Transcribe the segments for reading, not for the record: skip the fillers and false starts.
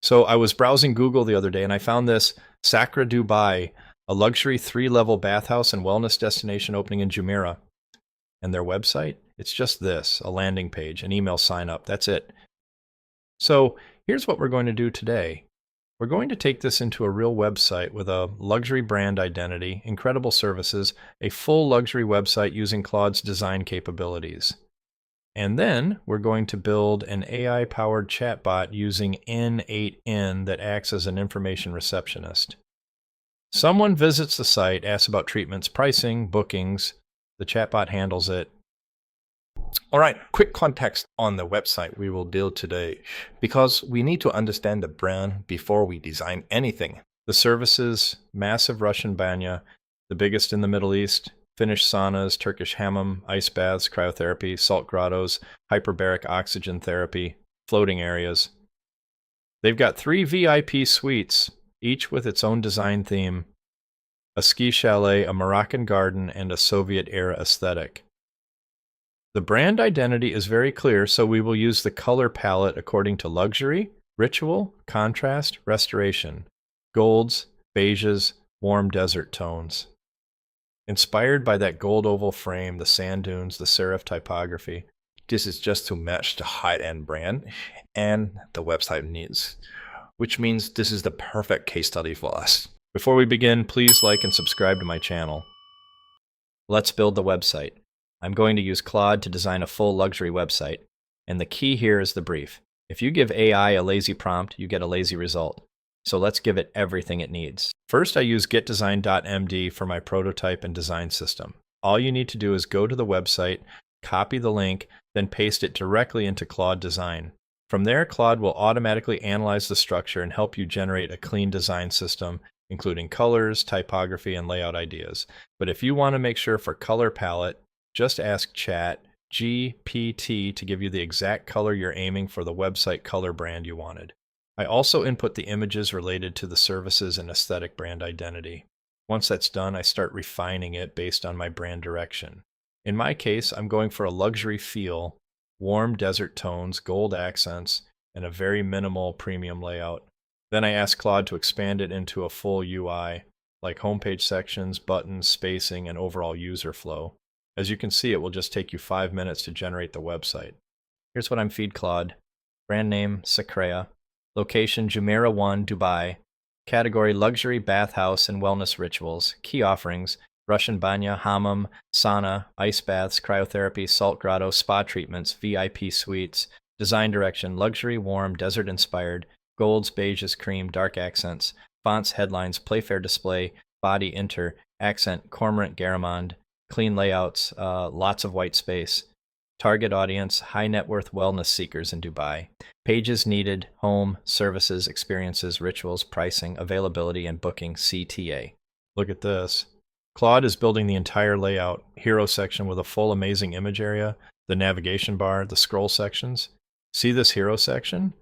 So I was browsing Google the other day and I found this Sacra Dubai, a luxury 3-level bathhouse and wellness destination opening in Jumeirah. And their website, it's just this, a landing page, an email sign up. That's it. So here's what we're going to do today. We're going to take this into a real website with a luxury brand identity, incredible services, a full luxury website using Claude's design capabilities. And then we're going to build an AI-powered chatbot using N8N that acts as an information receptionist. Someone visits the site, asks about treatments, pricing, bookings. The chatbot handles it. All right, quick context on the website we will build today, because we need to understand the brand before we design anything. The services, massive Russian banya, the biggest in the Middle East, Finnish saunas, Turkish hammam, ice baths, cryotherapy, salt grottos, hyperbaric oxygen therapy, floating areas. They've got 3 VIP suites, each with its own design theme, a ski chalet, a Moroccan garden, and a Soviet-era aesthetic. The brand identity is very clear, so we will use the color palette according to luxury, ritual, contrast, restoration, golds, beiges, warm desert tones. Inspired by that gold oval frame, the sand dunes, the serif typography. This is just to match the high-end brand and the website needs, which means this is the perfect case study for us. Before we begin, please like and subscribe to my channel. Let's build the website. I'm going to use Claude to design a full luxury website, and the key here is the brief. If you give AI a lazy prompt, you get a lazy result. So let's give it everything it needs. First, I use getdesign.md for my prototype and design system. All you need to do is go to the website, copy the link, then paste it directly into Claude Design. From there, Claude will automatically analyze the structure and help you generate a clean design system, including colors, typography, and layout ideas. But if you want to make sure for color palette, just ask ChatGPT to give you the exact color you're aiming for the website color brand you wanted. I also input the images related to the services and aesthetic brand identity. Once that's done, I start refining it based on my brand direction. In my case, I'm going for a luxury feel, warm desert tones, gold accents, and a very minimal premium layout. Then I ask Claude to expand it into a full UI, like homepage sections, buttons, spacing, and overall user flow. As you can see, it will just take you 5 minutes to generate the website. Here's what I'm feed Claude. Brand name, Sacra. Location, Jumeirah 1, Dubai. Category, luxury bathhouse and wellness rituals. Key offerings, Russian banya, hammam, sauna, ice baths, cryotherapy, salt grotto, spa treatments, VIP suites. Design direction, luxury, warm, desert-inspired. Golds, beiges, cream, dark accents. Fonts, headlines, Playfair display, body, inter, accent, cormorant, garamond. Clean layouts, lots of white space. Target audience, high net worth wellness seekers in Dubai. Pages needed, home, services, experiences, rituals, pricing, availability, and booking, CTA. Look at this. Claude is building the entire layout, hero section with a full amazing image area, the navigation bar, the scroll sections. See this hero section?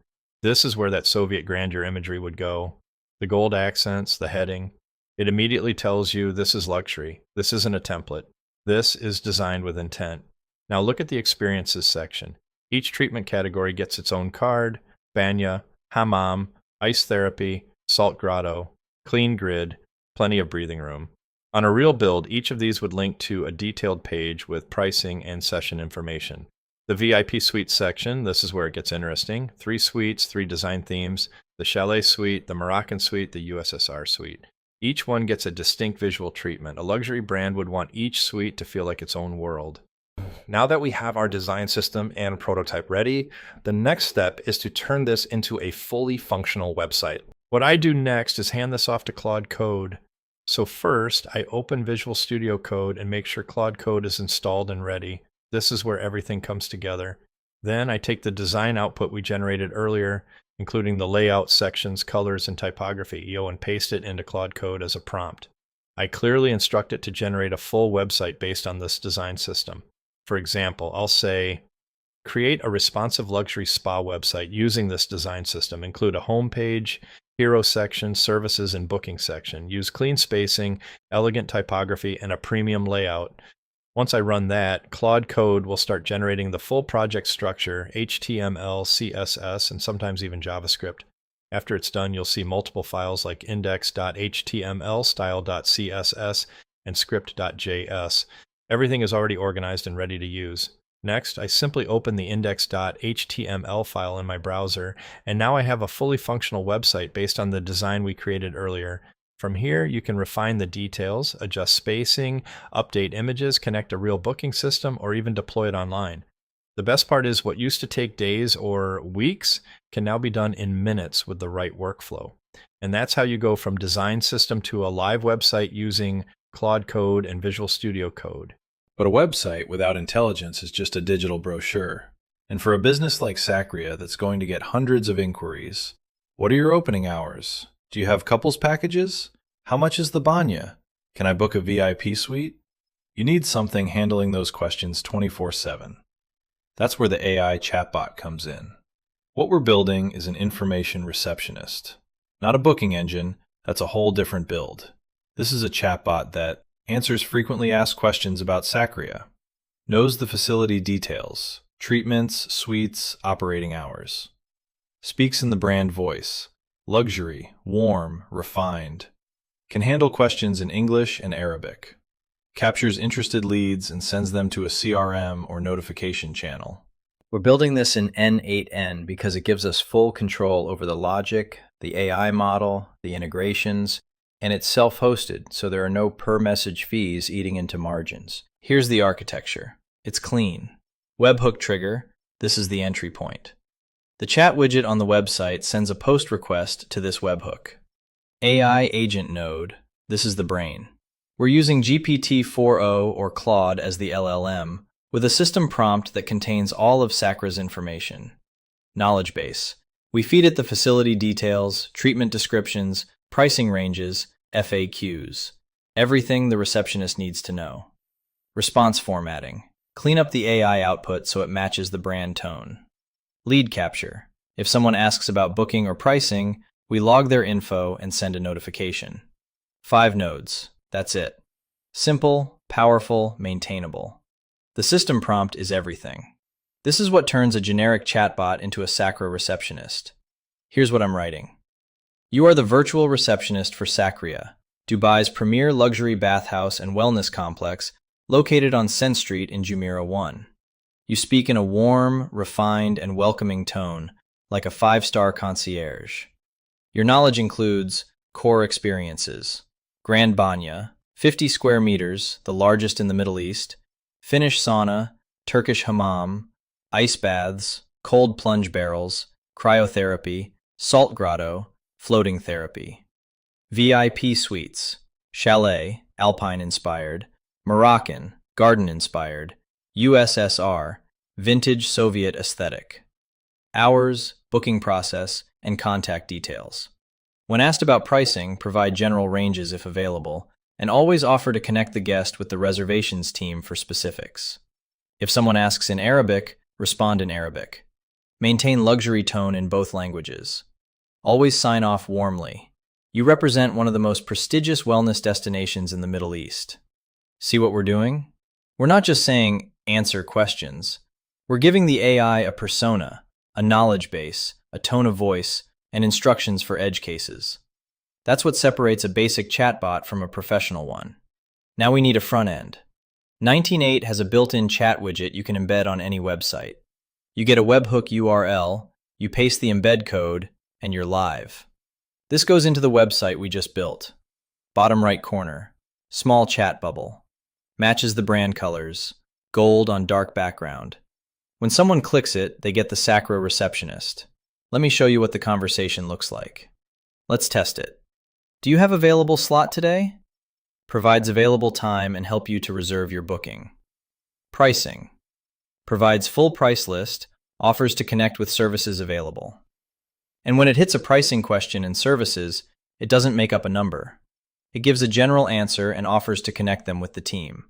This is where that Soviet grandeur imagery would go. The gold accents, the heading. It immediately tells you this is luxury. This isn't a template. This is designed with intent. Now look at the experiences section. Each treatment category gets its own card, banya, hammam, ice therapy, salt grotto, clean grid, plenty of breathing room. On a real build, each of these would link to a detailed page with pricing and session information. The VIP suite section, this is where it gets interesting. 3 suites, 3 design themes, the chalet suite, the Moroccan suite, the USSR suite. Each one gets a distinct visual treatment. A luxury brand would want each suite to feel like its own world. Now that we have our design system and prototype ready, the next step is to turn this into a fully functional website. What I do next is hand this off to Claude Code. So first, I open Visual Studio Code and make sure Claude Code is installed and ready. This is where everything comes together. Then I take the design output we generated earlier, including the layout, sections, colors, and typography, and paste it into Claude Code as a prompt. I clearly instruct it to generate a full website based on this design system. For example, I'll say, create a responsive luxury spa website using this design system. Include a home page, hero section, services, and booking section. Use clean spacing, elegant typography, and a premium layout. Once I run that, Claude Code will start generating the full project structure, HTML, CSS, and sometimes even JavaScript. After it's done, you'll see multiple files like index.html, style.css, and script.js. Everything is already organized and ready to use. Next, I simply open the index.html file in my browser, and now I have a fully functional website based on the design we created earlier. From here, you can refine the details, adjust spacing, update images, connect a real booking system, or even deploy it online. The best part is what used to take days or weeks can now be done in minutes with the right workflow. And that's how you go from design system to a live website using Claude Code and Visual Studio Code. But a website without intelligence is just a digital brochure. And for a business like Sacra that's going to get hundreds of inquiries, what are your opening hours? Do you have couples packages? How much is the banya? Can I book a VIP suite? You need something handling those questions 24/7. That's where the AI chatbot comes in. What we're building is an information receptionist. Not a booking engine, that's a whole different build. This is a chatbot that answers frequently asked questions about Sacra, knows the facility details, treatments, suites, operating hours, speaks in the brand voice, luxury, warm, refined, can handle questions in English and Arabic, captures interested leads and sends them to a CRM or notification channel. We're building this in N8N because it gives us full control over the logic, the AI model, the integrations, and it's self-hosted, so there are no per-message fees eating into margins. Here's the architecture. It's clean. Webhook trigger, this is the entry point. The chat widget on the website sends a post request to this webhook. AI agent node, this is the brain. We're using GPT-4o or Claude as the LLM, with a system prompt that contains all of Sacra's information. Knowledge base. We feed it the facility details, treatment descriptions, pricing ranges, FAQs. Everything the receptionist needs to know. Response formatting. Clean up the AI output so it matches the brand tone. Lead capture. If someone asks about booking or pricing, we log their info and send a notification. 5 nodes. That's it. Simple, powerful, maintainable. The system prompt is everything. This is what turns a generic chatbot into a Sacra receptionist. Here's what I'm writing. You are the virtual receptionist for Sacra, Dubai's premier luxury bathhouse and wellness complex located on Cent Street in Jumeirah 1. You speak in a warm, refined, and welcoming tone, like a 5-star concierge. Your knowledge includes core experiences, Grand Banya, 50 square meters, the largest in the Middle East, Finnish sauna, Turkish hammam, ice baths, cold plunge barrels, cryotherapy, salt grotto, floating therapy. VIP suites, chalet, alpine-inspired, Moroccan, garden-inspired, USSR, vintage Soviet aesthetic. Hours, booking process, and contact details. When asked about pricing, provide general ranges if available, and always offer to connect the guest with the reservations team for specifics. If someone asks in Arabic, respond in Arabic. Maintain luxury tone in both languages. Always sign off warmly. You represent one of the most prestigious wellness destinations in the Middle East. See what we're doing? We're not just saying, answer questions. We're giving the AI a persona, a knowledge base, a tone of voice, and instructions for edge cases. That's what separates a basic chatbot from a professional one. Now we need a front end. 19.8 has a built-in chat widget you can embed on any website. You get a webhook URL, you paste the embed code, and you're live. This goes into the website we just built. Bottom right corner, small chat bubble. Matches the brand colors, gold on dark background. When someone clicks it, they get the Sacra receptionist. Let me show you what the conversation looks like. Let's test it. Do you have available slot today? Provides available time and help you to reserve your booking. Pricing. Provides full price list, offers to connect with services available. And when it hits a pricing question in services, it doesn't make up a number. It gives a general answer and offers to connect them with the team.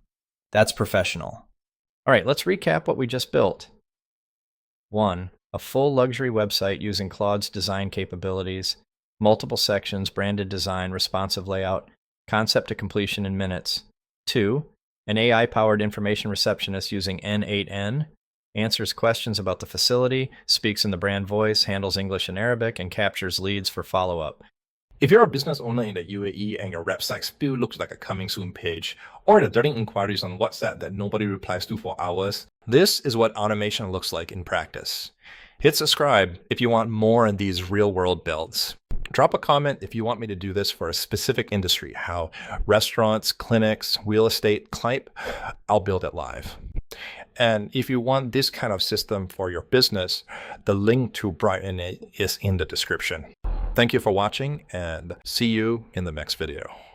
That's professional. All right, let's recap what we just built. 1. A full luxury website using Claude's design capabilities, multiple sections, branded design, responsive layout, concept to completion in minutes. 2. An AI-powered information receptionist using N8N, answers questions about the facility, speaks in the brand voice, handles English and Arabic, and captures leads for follow-up. If you're a business owner in the UAE and your website still looks like a coming soon page, or the dirty inquiries on WhatsApp that nobody replies to for hours, this is what automation looks like in practice. Hit subscribe if you want more in these real-world builds. Drop a comment if you want me to do this for a specific industry, how restaurants, clinics, real estate, client, I'll build it live. And if you want this kind of system for your business, the link to Brightn8 is in the description. Thank you for watching and see you in the next video.